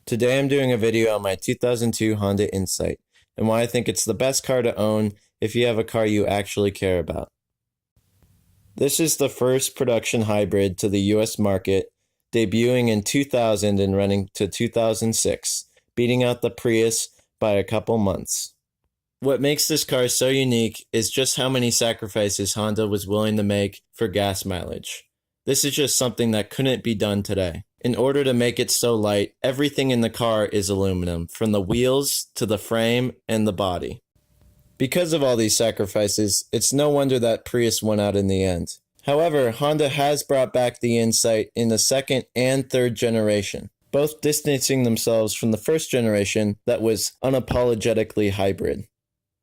Today I'm doing a video on my 2002 Honda Insight and why I think it's the best car to own if you have a car you actually care about. This is the first production hybrid to the US market, debuting in 2000 and running to 2006, beating out the Prius by a couple months. What makes this car so unique is just how many sacrifices Honda was willing to make for gas mileage. This is just something that couldn't be done today. In order to make it so light, everything in the car is aluminum, from the wheels to the frame and the body. Because of all these sacrifices, it's no wonder that Prius won out in the end. However, Honda has brought back the Insight in the second and third generation, both distancing themselves from the first generation that was unapologetically hybrid.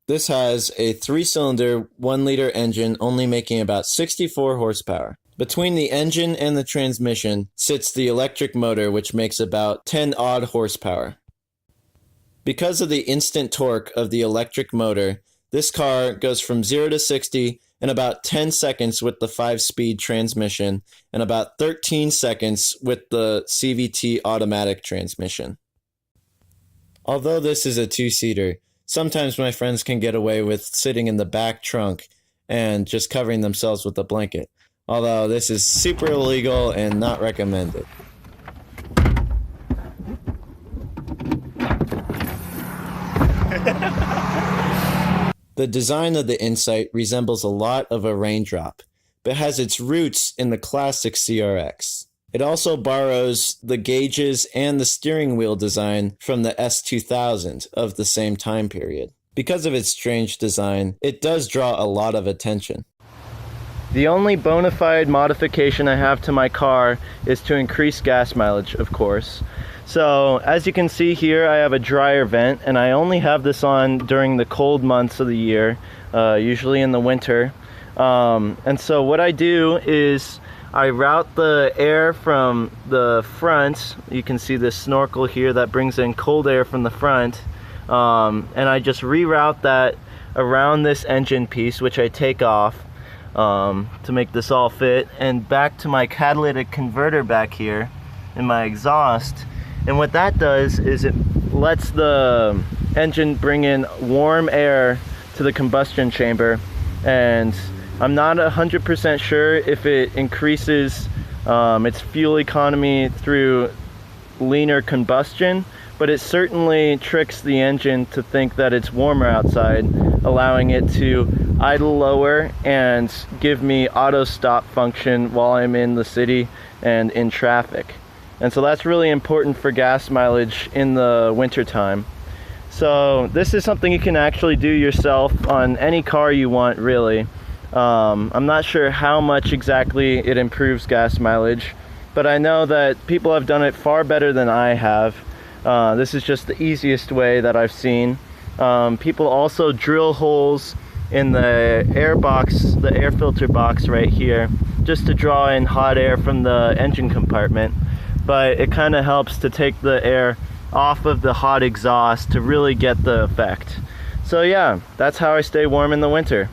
This has a 3-cylinder, 1-liter engine only making about 64 horsepower. Between the engine and the transmission sits the electric motor, which makes about 10 odd horsepower. Because of the instant torque of the electric motor, this car goes from 0 to 60 in about 10 seconds with the 5-speed transmission and about 13 seconds with the CVT automatic transmission. Although this is a 2-seater, sometimes my friends can get away with sitting in the back trunk and just covering themselves with a blanket. Although this is super illegal and not recommended. The design of the Insight resembles a lot of a raindrop, but has its roots in the classic CRX. It also borrows the gauges and the steering wheel design from the S2000 of the same time period. Because of its strange design, it does draw a lot of attention. The only bona fide modification I have to my car is to increase gas mileage, of course. So, as you can see here, I have a dryer vent, and I only have this on during the cold months of the year, usually in the winter. And so what I do is I route the air from the front. You can see this snorkel here that brings in cold air from the front. And I just reroute that around this engine piece, which I take off. To make this all fit, and back to my catalytic converter back here in my exhaust. And what that does is it lets the engine bring in warm air to the combustion chamber, and I'm not 100% sure if it increases its fuel economy through leaner combustion, but it certainly tricks the engine to think that it's warmer outside, allowing it to idle lower and give me auto stop function while I'm in the city and in traffic. And so that's really important for gas mileage in the winter time. So this is something you can actually do yourself on any car you want, really. I'm not sure how much exactly it improves gas mileage, but I know that people have done it far better than I have. This is just the easiest way that I've seen. People also drill holes in the air box, the air filter box right here, just to draw in hot air from the engine compartment. But it kind of helps to take the air off of the hot exhaust to really get the effect. So yeah, that's how I stay warm in the winter.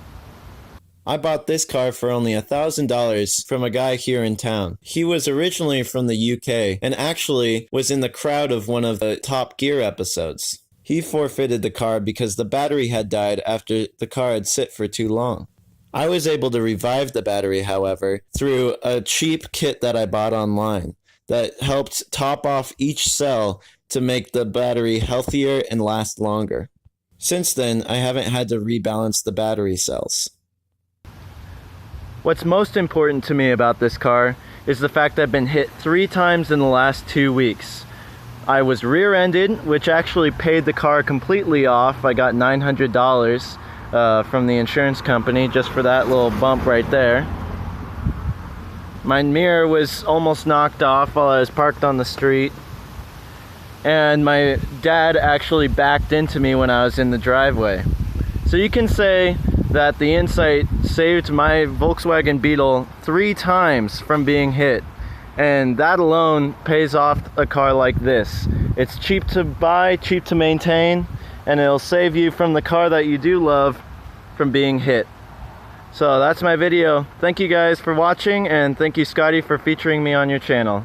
I bought this car for only $1,000 from a guy here in town. He was originally from the UK and actually was in the crowd of one of the Top Gear episodes. He forfeited the car because the battery had died after the car had sit for too long. I was able to revive the battery, however, through a cheap kit that I bought online that helped top off each cell to make the battery healthier and last longer. Since then, I haven't had to rebalance the battery cells. What's most important to me about this car is the fact that I've been hit 3 times in the last 2 weeks. I was rear-ended, which actually paid the car completely off. I got $900 from the insurance company just for that little bump right there. My mirror was almost knocked off while I was parked on the street. And my dad actually backed into me when I was in the driveway. So you can say that the Insight saved my Volkswagen Beetle 3 times from being hit. And that alone pays off a car like this. It's cheap to buy, cheap to maintain, and it'll save you from the car that you do love from being hit. So that's my video. Thank you guys for watching, and thank you, Scotty, for featuring me on your channel.